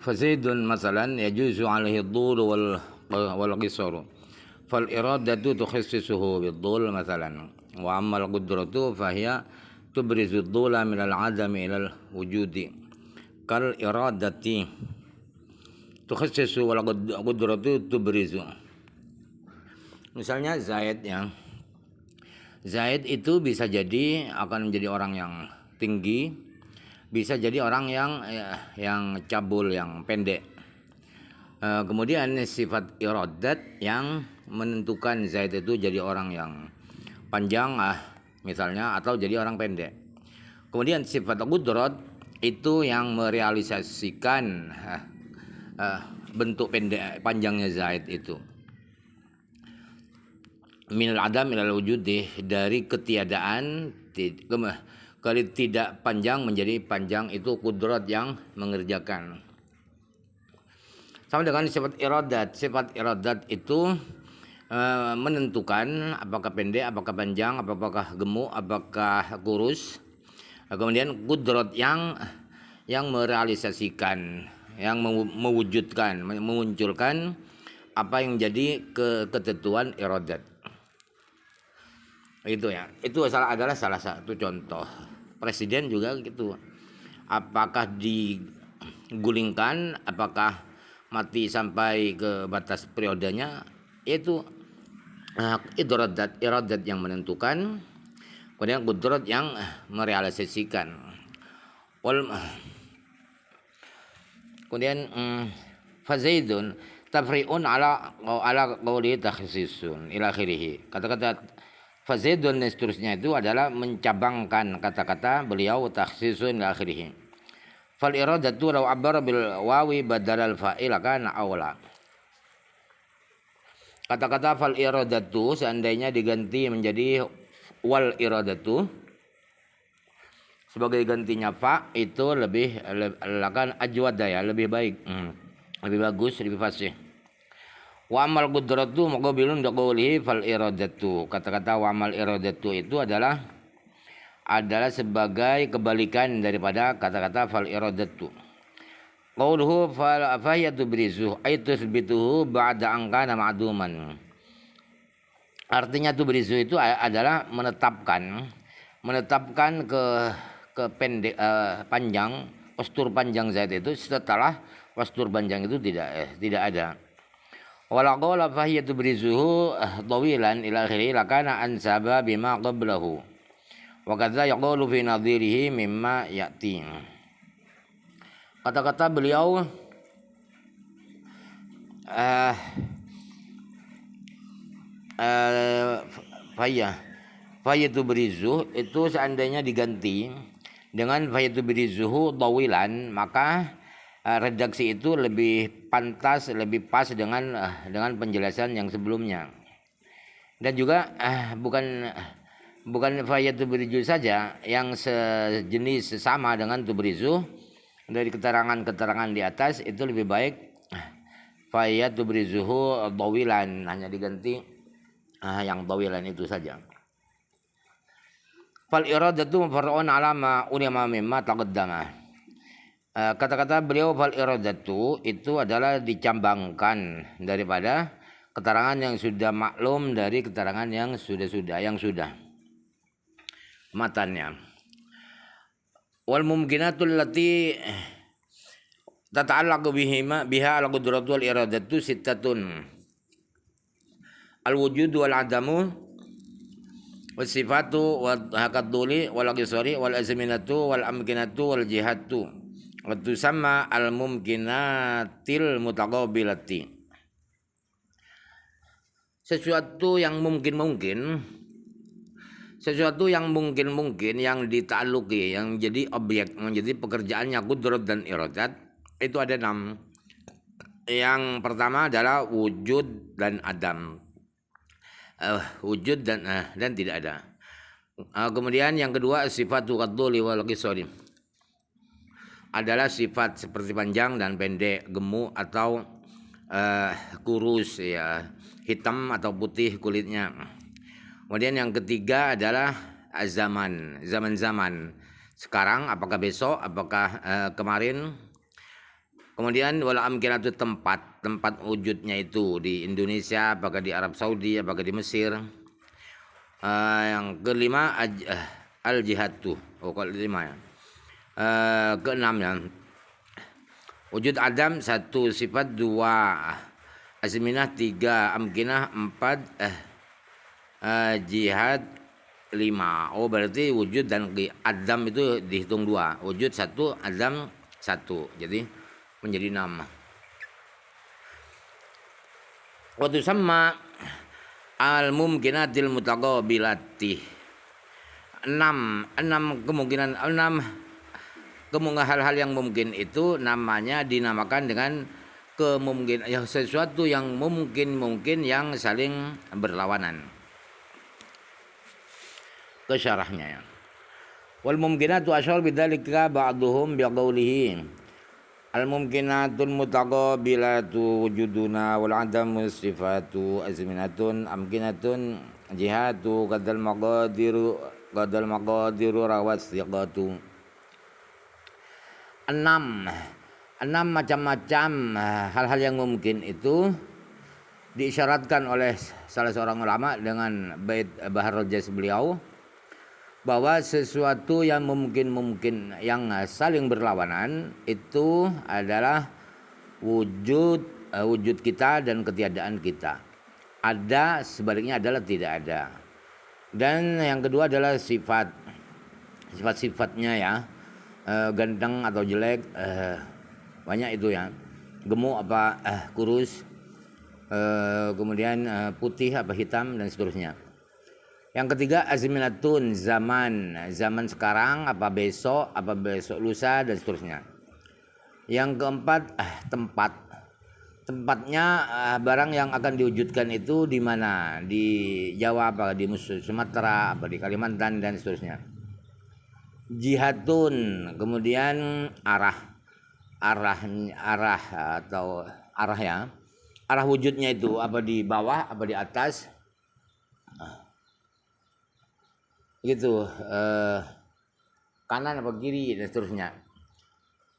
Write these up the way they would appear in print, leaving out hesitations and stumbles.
Fazaidun masalan yajuzu alaihi ad-dhul wal qisar. Fal iradatu tukhassisuhu bid-dhul masalan. Wa amma al-qudratu fahiya tubrizu ad-dhula min al-'adami ila al-wujudi. Kal iradati tukhassisu wal qudratu tubrizu. Misalnya Zaid itu bisa jadi akan menjadi orang yang tinggi, bisa jadi orang yang cabul, yang pendek. Kemudian sifat iradat yang menentukan Zaid itu jadi orang yang panjang misalnya, atau jadi orang pendek. Kemudian sifat qudrat itu yang merealisasikan bentuk pendek panjangnya Zaid itu. Minal adam ilal wujudi, dari ketiadaan kali tidak panjang menjadi panjang, itu kudrat yang mengerjakan. Sama dengan sifat iradat. Sifat iradat itu menentukan apakah pendek, apakah panjang, apakah gemuk, apakah kurus. Kemudian kudrat yang merealisasikan, yang mewujudkan, memunculkan apa yang jadi ketentuan iradat. Itu ya, itu adalah salah satu contoh. Presiden juga gitu, apakah digulingkan, apakah mati sampai ke batas periodenya, itu iradat yang menentukan, kemudian qudrat yang merealisasikan. Kemudian fazaidun tafri'un ala qawli takhsisun ila akhirih. Kata-kata Fazidun dan seterusnya itu adalah mencabangkan kata-kata beliau, takhsisun ila akhirih. Fal iradatu law abbara bil wawi badalal fa'il kana aula. Kata-kata fal iradatu seandainya diganti menjadi wal iradatu sebagai gantinya fa, itu lebih akan ajwada ya, lebih baik, lebih bagus, lebih fasih. Wa amal qudratu muqabilun biqaulihi fal iradatu. Kata-kata wa amal iradatu itu adalah sebagai kebalikan daripada kata-kata fal iradatu. Qauluhu fa hiya tubrizu ay tusbituhu ba'da an kana ma'duman. Artinya tubrizu itu adalah menetapkan ke pendek, panjang, postur panjang Zaid itu setelah postur panjang itu tidak ada. Wala qala fa hiya tubrizuhu tawilan ila akhirih lakana ansaba bima qablahu. Wa kadza yaqulu fi nadhirihi mimma ya'ti. Kata-kata beliau fa tubrizuh itu seandainya diganti dengan fa tubrizuhu tawilan, maka redaksi itu lebih pantas, lebih pas dengan penjelasan yang sebelumnya. Dan juga bukan fayat tubrizu saja, yang sejenis sesama dengan tubrizu dari keterangan-keterangan di atas itu lebih baik fayat tubrizuhu tawilan, hanya diganti yang tawilan itu saja. Fal iradatu far'un ala ma ulama mimma taqaddama. Kata-kata beliau fal iradatu itu adalah dicambangkan daripada keterangan yang sudah maklum dari keterangan yang sudah matannya. Wal mumkinatul lati tata'allaqu biha al qudratu wal iradatu sittatun. Al wujud wal adamu was sifatu wal hakaduli wal qisari wal azminatu wal amkinatu wal jihatu. Waktu sama al-mumkinatil mutaqabilati. Sesuatu yang mungkin, yang dita'alluqi, yang jadi objek, menjadi pekerjaannya qudrat dan iradat, itu ada 6. Yang pertama adalah wujud dan adam. Wujud dan tidak ada. Kemudian yang kedua sifatu qaduli wal qisari, adalah sifat seperti panjang dan pendek, gemuk atau kurus ya, hitam atau putih kulitnya. Kemudian yang ketiga adalah zaman. Sekarang, apakah besok, apakah kemarin. Kemudian wal amkinatu tempat wujudnya itu di Indonesia, apakah di Arab Saudi, apakah di Mesir. Yang kelima al jihad tuh. Oh, kelima ya. Keenam ya. Wujud adam 1 sifat 2 azminah 3 amkinah 4 jihad 5. Oh berarti wujud dan adam itu dihitung 2. Wujud 1, adam 1. Jadi menjadi 6. Waktu sama al mumkinatil mutaqabilati. 6 kemungkinan 6 hal-hal yang mungkin itu dinamakan dengan kemungkinan ya, sesuatu yang mungkin yang saling berlawanan. Ke syarahnya ya. Wal mumkinatu asyar bidzalika ba'dhum biqaulihi al mumkinatul mutaqabilatu wujuduna wal adamu sifatu azminatun amkinatun jihatu qadal maqadiru rawat siqatu. 6 macam-macam hal-hal yang mungkin itu diisyaratkan oleh salah seorang ulama dengan bait Baharul Jas beliau, bahwa sesuatu yang mungkin yang saling berlawanan itu adalah wujud kita dan ketiadaan kita. Ada sebaliknya adalah tidak ada. Dan yang kedua adalah sifat-sifatnya ya. Ganteng atau jelek, banyak itu ya, gemuk apa kurus, kemudian putih apa hitam dan seterusnya. Yang ketiga azminatun, zaman sekarang apa besok lusa dan seterusnya. Yang keempat tempatnya, barang yang akan diwujudkan itu di mana, di Jawa apa di Sumatera apa di Kalimantan dan seterusnya. Jihadun, kemudian arah atau arah ya, arah wujudnya itu apa di bawah apa di atas gitu, kanan apa kiri dan seterusnya.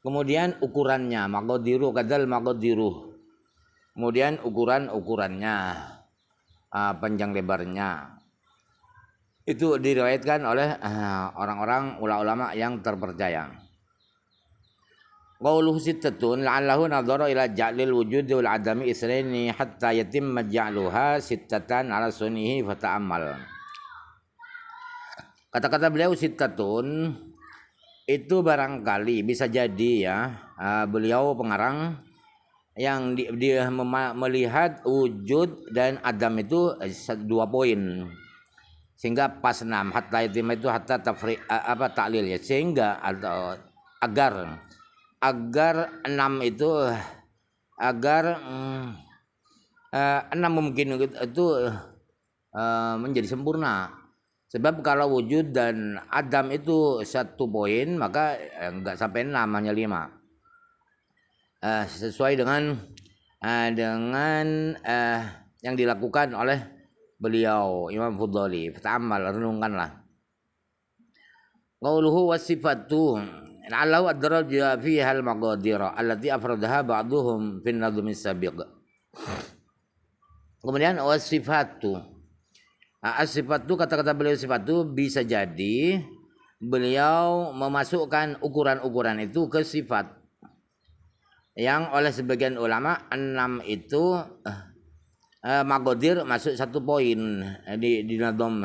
Kemudian ukurannya maqadiru kadal maqadiru, kemudian ukurannya panjang lebarnya. Itu diriwayatkan oleh orang-orang ulama yang terpercaya. Qauluhu sittatun la'allahu nadhara ila ja'lil wujud wal adami israini hatta yatimma ja'luha sittatan ala sunnihi fata'ammal. Kata-kata beliau sittatun itu barangkali bisa jadi ya, beliau pengarang yang dia melihat wujud dan adam itu 2 poin. Sehingga pas 6 hatta yatimma itu hatta taklil ya, sehingga atau agar 6 itu agar 6 mungkin itu menjadi sempurna. Sebab kalau wujud dan adam itu 1 poin maka enggak sampai 6, hanya 5. Sesuai dengan yang dilakukan oleh beliau Imam Fudhali. Ta'ammal, renungkanlah. Qauluhu wasifatu la'allahu adraja fiha al-maqadira allati afradaha ba'duhum fin nadhmi sabiq. Kemudian wasifatu, as-sifatu, kata-kata beliau sifatu bisa jadi beliau memasukkan ukuran-ukuran itu ke sifat yang oleh sebagian ulama 6 itu maqadir masuk 1 poin di nadom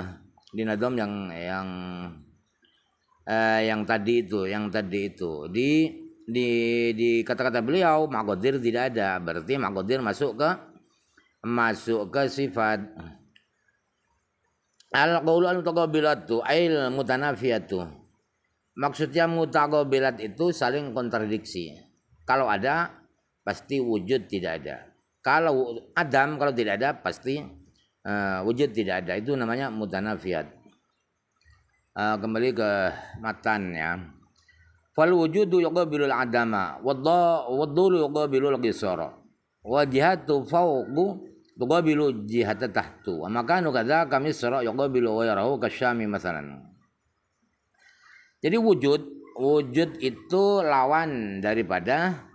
yang tadi itu di kata-kata beliau maqadir tidak ada, berarti maqadir masuk ke sifat. Al-qaulu al-mutaqabilatu ail mutanafiyatu, maksudnya mutaqabilat itu saling kontradiksi. Kalau ada pasti wujud tidak ada. Kalau adam, kalau tidak ada pasti wujud tidak ada. Itu namanya mutanafiyat. Kembali ke matan ya. Fal wujudu yuqabilul adama waddulu yuqabilul qisara wa jihatu fawqu yuqabilu jihata tahtu wa makanu kadza kami sara yuqabilu ghayrahu kasyami masalan. Jadi wujud itu lawan daripada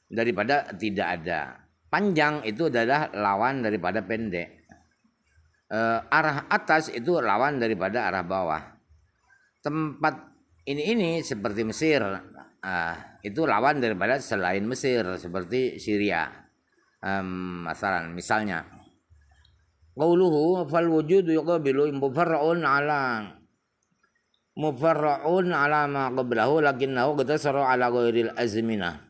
daripada tidak ada. Panjang itu adalah lawan daripada pendek. Arah atas itu lawan daripada arah bawah. Tempat ini seperti Mesir, itu lawan daripada selain Mesir seperti Syria. Misalnya qauluhu fal wujudu yuqabilu mufarra'un ala ma qablahu lakinnahu qatasara ala ghairil azminah.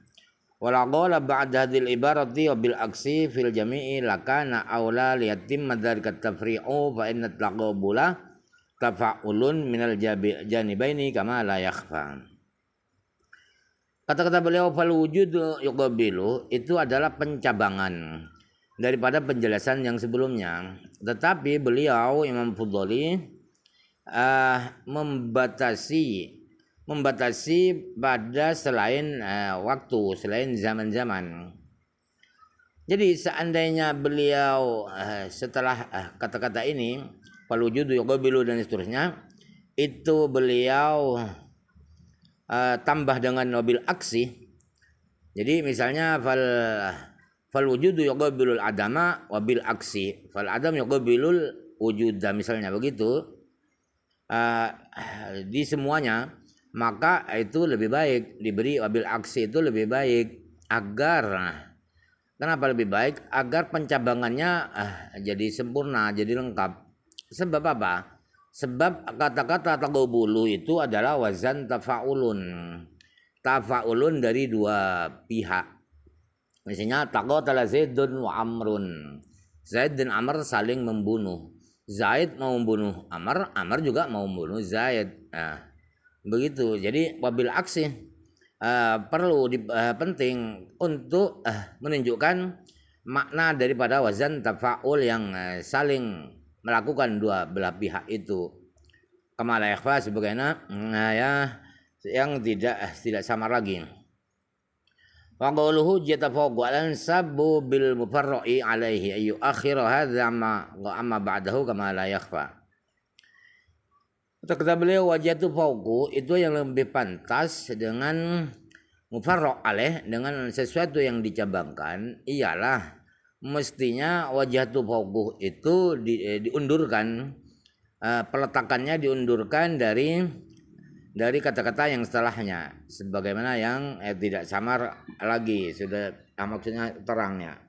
Wala qala ba'd hadhil ibarati wa bil aksi fil jami'i lakana aula liyatimma dzalika tafri'u fa inna taqabula tafa'ulun minal janibaini kama la yakhfa. Kata-kata beliau fal wujud yuqabilu itu adalah pencabangan daripada penjelasan yang sebelumnya. Tetapi beliau Imam Fudhali membatasi pada selain waktu, selain zaman-zaman. Jadi seandainya beliau setelah kata-kata ini fal wujudu yuqabilu dan seterusnya itu beliau tambah dengan wabil aksi. Jadi misalnya fal wujudu yuqabilul adama wabil aksi, fal adam yuqabilul wujuda, misalnya begitu. Di semuanya, maka itu lebih baik diberi wabil aksi, itu lebih baik agar kenapa lebih baik? Agar pencabangannya jadi sempurna, jadi lengkap. Sebab apa? Sebab kata-kata taqabulu itu adalah wazan tafa'ulun dari dua pihak. Misalnya taqatala Zaidun wa Amrun, Zaid dan Amr saling membunuh. Zaid mau membunuh Amr, Amr juga mau membunuh Zaid. Begitu. Jadi wabil aksi perlu penting untuk menunjukkan makna daripada wazan tafa'ul yang saling melakukan dua belah pihak itu. Kama la yakhfa, sebagaimana yang tidak samar lagi. Wa qawluhu yatafawqu al-ansabu bil mufarra'i alaihi ayu akhir hadza amma ba'dahu kama la yakhfa. Kata beliau wajatu fawqu itu yang lebih pantas dengan mufarra' alaih, dengan sesuatu yang dicabangkan ialah mestinya wajatu fawqu itu diundurkan, peletakannya diundurkan dari kata-kata yang setelahnya, sebagaimana yang tidak samar lagi, sudah maksudnya terangnya.